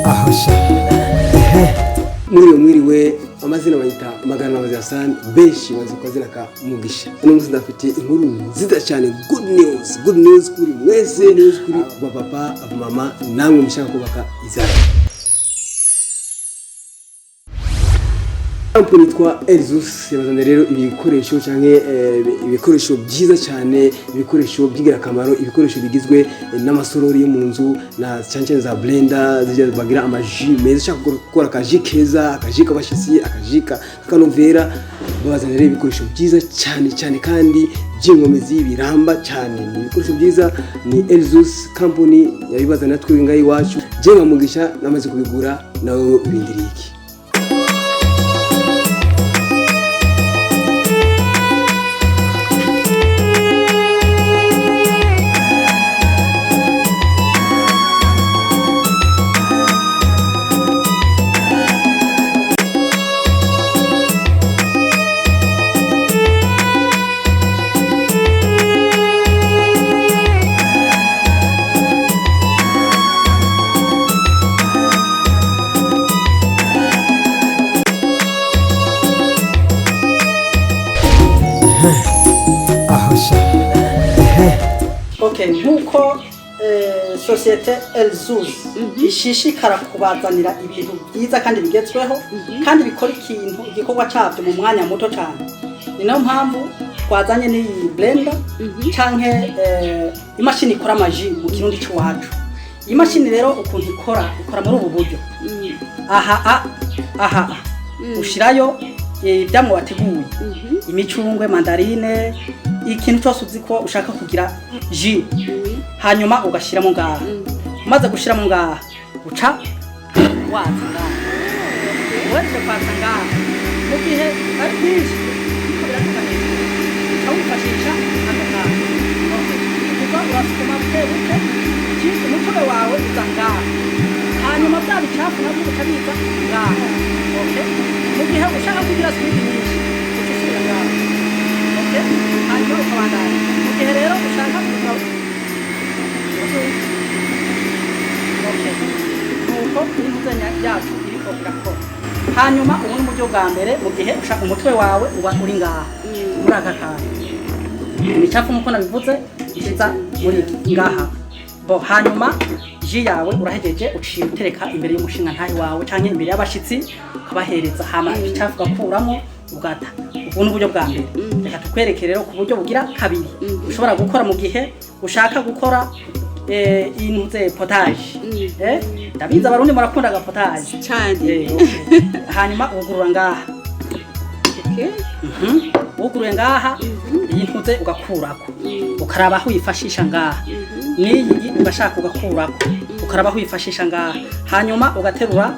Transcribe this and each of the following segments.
ahasha mwiriwe amazina bayita Magana Hassan benshi bazi kwa zina ka Mugisha. Uno munsi ndafite inkuru nziza cyane, good news kuri mwese, kuri papa mama namwe mushaka kubaka izara. Kampani yitwa Elzus yabazanye rero ibikoresho cyane ibikoresho byiza cyane, ibikoresho by'igira kamaro, ibikoresho bigizwe n'amasorori yo mu nzu na cyane za blender zijya bagira amaji meza, ushaka gukora akaji keza, akaji kabashisi, akaji kanovera. Babazanye rero ibikoresho byiza cyane kandi by'inkomezi biramba cyane. Ni ibikoresho byiza, ni Elzus Company yabibazanye natwe ngayi wacu. Je nka Mugisha namaze kubigura, nawe ubindiriye iki? Okay, nkuko societe Elzus ishishikara kubazanira ibintu byiza kandi bigezweho kandi bikora igikorwa cyabyo mu mwanya muto cyane. Ni nayo mpamvu twazanye ni blender canke imashini ikora amaji mu kirundi cy'iwacu. Iyi mashini rero ukuntu ikora muri ubu buryo. Aha ushirayo ibyamwe wateguye, imicungwe, mandarine, ikintu cyose uziko ushaka kugira ji, hanyuma ugashiramo ngaha. Umaze gushiramo ngaha uca waza wese kwasa ngaha mu gihe ari byinshi ukawufashisha agaha. Kuko urasukuma buke kintu umutwe wawe uza ngaha, hanyuma bya bicafu nabyo ukabiza ngaha. Mu gihe ushaka kugira sipidi nyinshi ucisira ngaha. Hanyuma ukabandanya. Mu gihe rero ushaka kugira nuko n'imuzanya yacu iriko irakora. Hanyuma ubundi mu byo bwa mbere, mu gihe ushaka umutwe wawe uba uri ngaha muri aka kantu, imicafu nkuko nabivuze ikiza muri ngaha. Hanyuma ji yawe urahejeje uciye utereka imbere y'umushinga ntayi wawe canke imbere y'abashitsi ukabahereza, hama imicafu ugakuramo ugata. Ubu ni uburyo bwa mbere. Reka tukwereke rero ku buryo bugira kabiri ushobora gukora mu gihe ushaka gukora intuze potage. Ndabiza abarundi murakunda ga potage cyane. Hanyuma ugurura ngaha. Uguruye ngaha intuze ugakurako, ukaraba aho uyifashisha ngaha. Niyi ugashaka ugakurako, ukaraba aho uyifashisha ngaha. Hanyuma ugaterura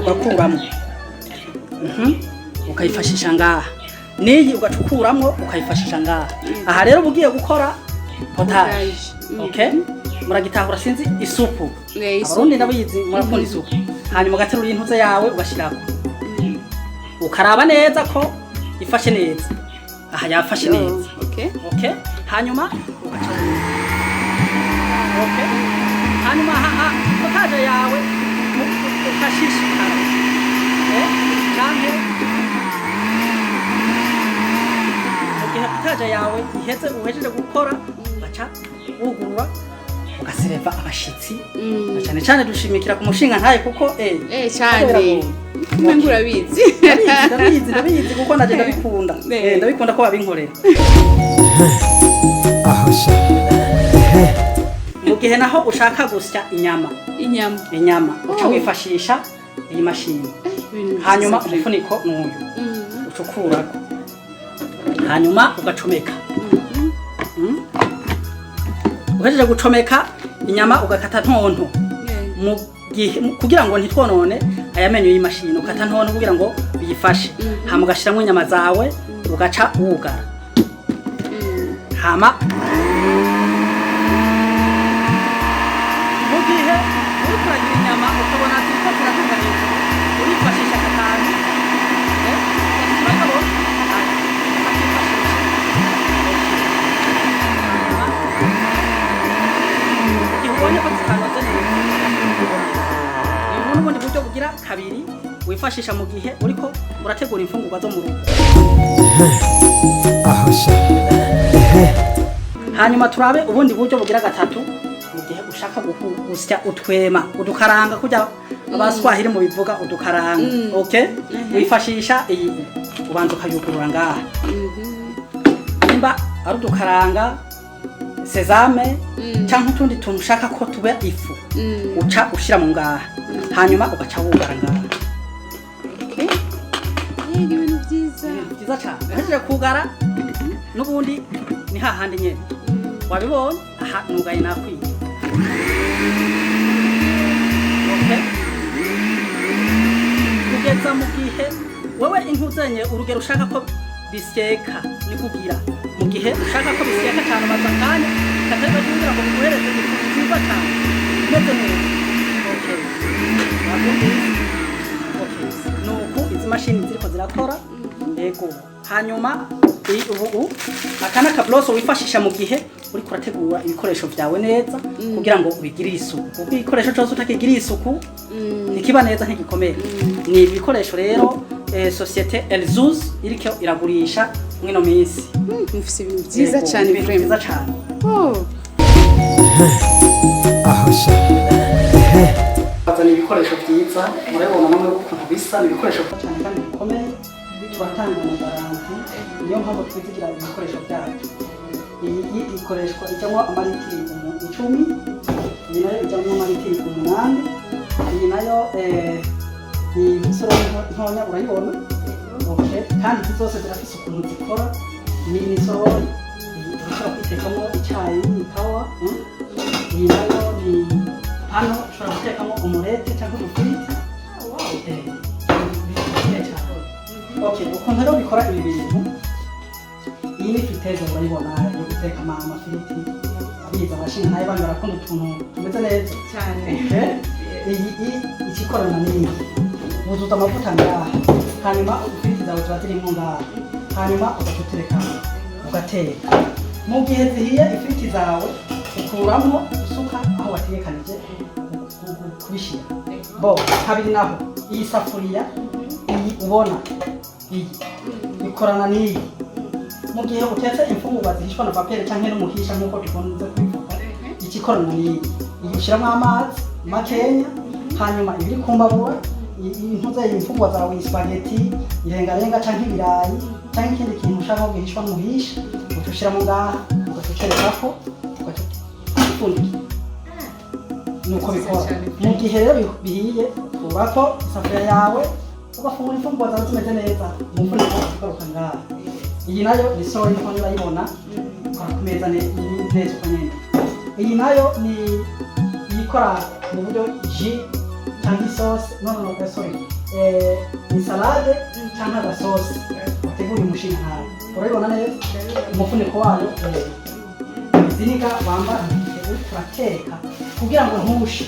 ugakuramo, ukayifashisha ngaha. Niyi ugacukuramo ukayifashisha ngaha. Aha rero ugiye gukora potage. Muragitahura sinzi isupu. Abarundi nabizi murakunda isupu. Hanyuma ugaterura intuze yawe ugashirako, ukaraba neza ko ifashe neza. Aha yafashe neza. Hanyuma ugacurura. Hanyuma potage yawe ukashishikara. Canke mugihe potage yawe iheze uhejeje gukora ugaca wugurura ugasereva abashitsi. Cyane dushimikira ku mushinga ntaye kuko cyane ngura bizi ndabizi kuko naje ndabikunda. Ndabikunda ko babinkorera. ahasha Mu gihe naho ushaka gusya inyama uca wifashisha iyi mashini. Hanyuma umufuniko n'uyu ucukurako, hanyuma ugacomeka. Uhejeje gucomeka inyama ugakata ntonto mu gihe kugira ngo ntitwonone aya menyo y'imashini. Ukata ntonto kugira ngo biyifashe, hama ugashiramo inyama zawe ugaca wugara. Hama mu gihe uri kuragira inyama ukabona ziriko ziraduga hejuru, urifashisha akantu ubonye ko zitanoze neza ni ubundi buryo bugira kabiri wifashisha mu gihe uriko urategura imfungurwa zo mu rugo. Hanyuma turabe ubundi buryo bugira gatatu mu gihe ushaka gusya utwema udukaranga kujya abaswahili mu bivuga udukaranga. Okay, wifashisha iyi ubanza ukayugurura ngaha nimba ari udukaranga sesame cyangwa utundi tuntu ushaka ko tube ifu uca ushira mu ngaha hanyuma ugaca wugara ngaha. ibintu byiza cyane uhejeje kugara n'ubundi ni hahandi nyene wabibonye aha nugaye nakwiye. Okay, kugeza mu gihe wowe intuzenye urugero ushaka ko bisyeka ni kugira mu gihe ushaka ko bisyeka cyane maza kandi katari kugira ngo muhereze ikintu cyiza cyane meze neza. Okay, nuko izi mashini ziriko zirakora yego. Hanyuma ubu akana kabloso wifashisha mu gihe uri kurategura ibikoresho byawe neza kugira ngo ubigirire isuku. Ibikoresho cyose utakigirira isuku nikiba neza ntigikomeye. Ni ibikoresho rero societe Elzuz iriko iragurisha mwino minsi. Mufise ibintu byiza cyane byiza cyane. Bazana ibikoresho byiza murabona namwe ukuntu bisa ni ibikoresho cyane kandi bikomeye turatanga na garanti. Niyo mpamvu twizigira ibikoresho byacu. Iyi ikoreshwa ijyamo amaritiri 10, iyi nayo ijyamo amaritiri 8, iyi nayo ni imisoro ntoya urayibona. Okay, kandi zose zirafise ukuntu zikora. Ni imisoro ushobora kwitekamo icyayi ikawa. Iyi nayo ni hano ushobora gutekamo umurete cyangwa umufiriti. Okay, ukuntu rero bikora ibi bintu. Iyi ni friteze urayibona yo guteka amafiriti abiza abashinga nayo bandi barakunda utuntu tumeze neza cyane. Iyi ikikorana n'iki wuzuza amavuta ngaha hanyuma ifiriti zawe ziba zirimo ngaha hanyuma ugatereka ugateka. Mu gihe zihiye ifiriti zawe ukuramo usuka aho watekanije kubishyira. Kabiri naho iyi safuriya iyi ubona iyi ikorana n'iyi. Mu gihe utetse imfungurwa zihishwa na papere cyangwa n'umuhisha nk'uko dukunze kubivuga ikikorana n'iyi ushyiramo amazi makenya hanyuma ibiri ku mbabura intuze imfungurwa zawe spaghetti irengarenga cyangwa ibirayi cyangwa ikindi kintu ushaka ko gihishwa n'umuhisha utushyiramo ngaha ugaterekaho ugapfundika. Nuko bikora. Mu gihe rero bihiye urako isafuriya yawe ugafungura imfungurwa zawe zimeze neza umufuniko ugaruka ngaha. Iyi nayo ni soya niko urayibona ku meza neza uko nyine. Iyi nayo ni ikora mu buryo ji cyangwa isosi ni salade cyangwa agasosi utegura umushinga nkawe urabibona neza. Umufuniko wayo iziniga wambara uri kurateka kugira ngo ntushe.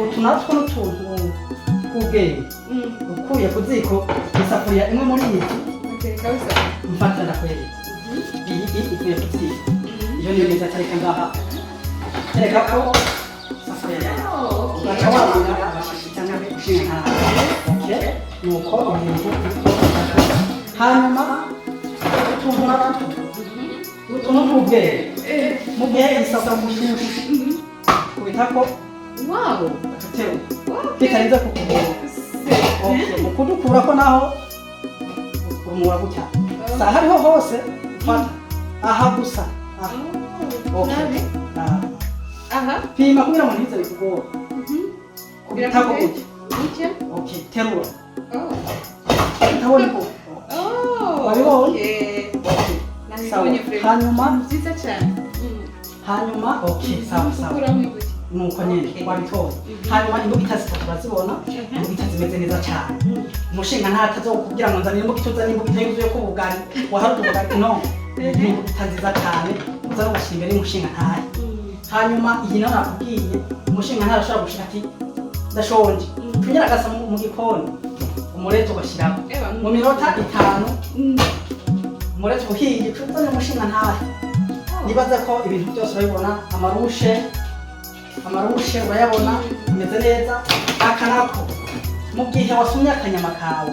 Utu natwo n'utuntu ubwenge ukuye ku ziko isafuriya imwe muri izi mfata ndakwereka. Iyi ikuye ku ziko iyo ni neza tareka ngaha tereka ko isafuriya yawe ugaca wabona abashishi cyangwa ushinga nkawe. Nuko ibintu hanyuma utuntu natwo utuntu n'ubwenge mu gihe isafuriya mushyushye kubitako agatero bitarenze kukugora. Mu kudukura ko naho urumura gutya sa hariho hose fata aha gusa aha pima kugira ngo ntize bikugora kubitako gutya. Okay, terura utabona ko wabibonye. Hanyuma nziza cyane. Hanyuma sawa nuko nyine wabitoye. Hanyuma imbugita zitatu urazibona imbugita zimeze neza cyane. Umushinga ntatazo kugira ngo nzanire imbugita uzane imbugita yuzuye ko ubugari waharuta ubugari no imbugita nziza cyane uzana ugashyira imbere y'umushinga ntahe. Hanyuma iyi nayo nakubwiye umushinga ntahe ashobora gushira ati ndashonje tunyara agasa mu gikoni umurete ugashyiraho mu minota 5 umurete uhiye uzane umushinga ntahe nibaza ko ibintu byose urabibona, amarushe urayabona bimeze neza. Aka nako mu gihe wasumye akanyama kawe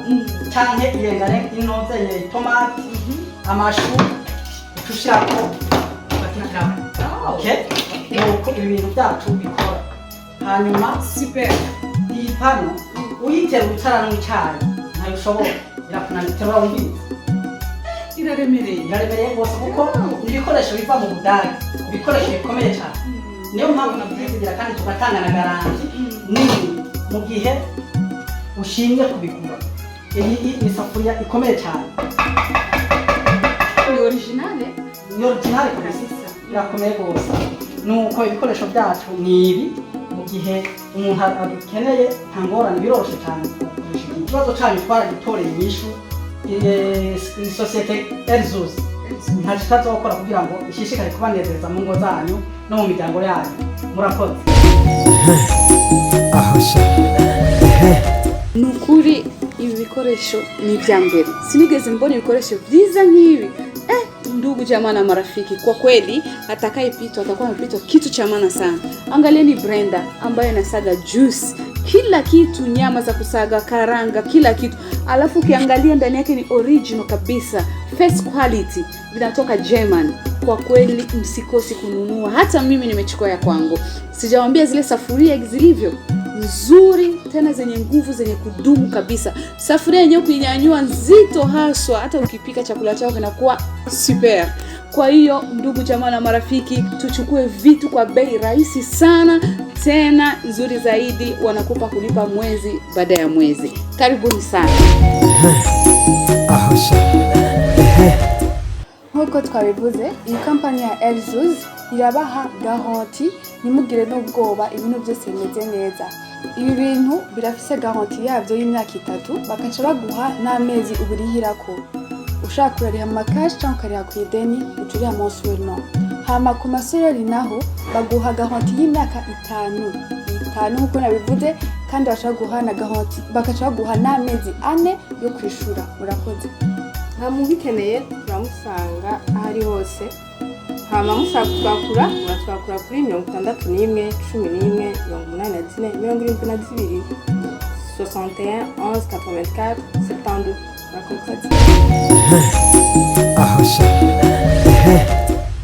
cyangwa irengane inoze itomati amashu ucushirako ugatikiramo. Okay? Nuko ibintu byacu bikora. Hanyuma super iyi pano uyitera ubutarano icyayi ntayo ushobora irakunanitera wumvise iraremereye rwose kuko ibikoresho biva mu Budage, ibikoresho bikomeye cyane. Niyo mpamvu nabyizigira kandi tugatanga na garanti nini mu gihe ushimye kubigura. Iyi ni isafuriya ikomeye cyane, ni originale kabisa, irakomeye rwose. Nuko ibikoresho byacu ni ibi, mu gihe umuntu adukeneye nta ngorane, biroroshye cyane. Ikibazo cyanyu twaragitoreye inyishu, sosiyete Elzus nta kitazokora kugira ngo ishishikare kubanezeza mu ngo zanyu no mu miryango yanyu. Murakoze. ni ukuri ibi bikoresho ni ibya mbere, sinigeze mbona ibikoresho byiza nk'ibi. Ndugu jamaa na marafiki, kwa kweli atakayepitwa atakuwa amepitwa kitu cha maana sana. Angalieni Brenda ambaye anasaga juice, kila kitu, nyama za kusaga, karanga, kila kitu. Alafu ukiangalia ndani yake ni original kabisa, first quality, vinatoka German. Kwa kweli msikosi kununua, hata mimi nimechukua ya kwangu. Sijawaambia zile safuria zilivyo nzuri tena zenye nguvu, zenye kudumu kabisa. Safuria yenyewe kuinyanyua nzito haswa, hata ukipika chakula chako kinakuwa super. Kwa hiyo ndugu jamaa na marafiki, tuchukue vitu kwa bei rahisi sana, tena nzuri zaidi, wanakupa kulipa mwezi baada ya mwezi. Karibuni sana. Nkuko twabivuze, iyi kampani ya Elzus irabaha garanti, nimugire n'ubwoba, ibintu byose bimeze neza. Ibi bintu birafise garanti yabyo y'imyaka 3, bakaca baguha n'amezi uburihirako. Ushaka kurariha makashi cyangwa ukariha ku ideni, ucuriha mensuellement. Hama ku masorori naho baguha garanti y'imyaka 5 nkuko nabivuze, kandi bashaka guha na garanti, bakaca baguha n'amezi 4 yo kwishura. Murakoze. nta muntu ukeneye turamusanga ahari hose. Hama musaba twakura kuri 61 11 84 72 61 11 84 72. Murakoze.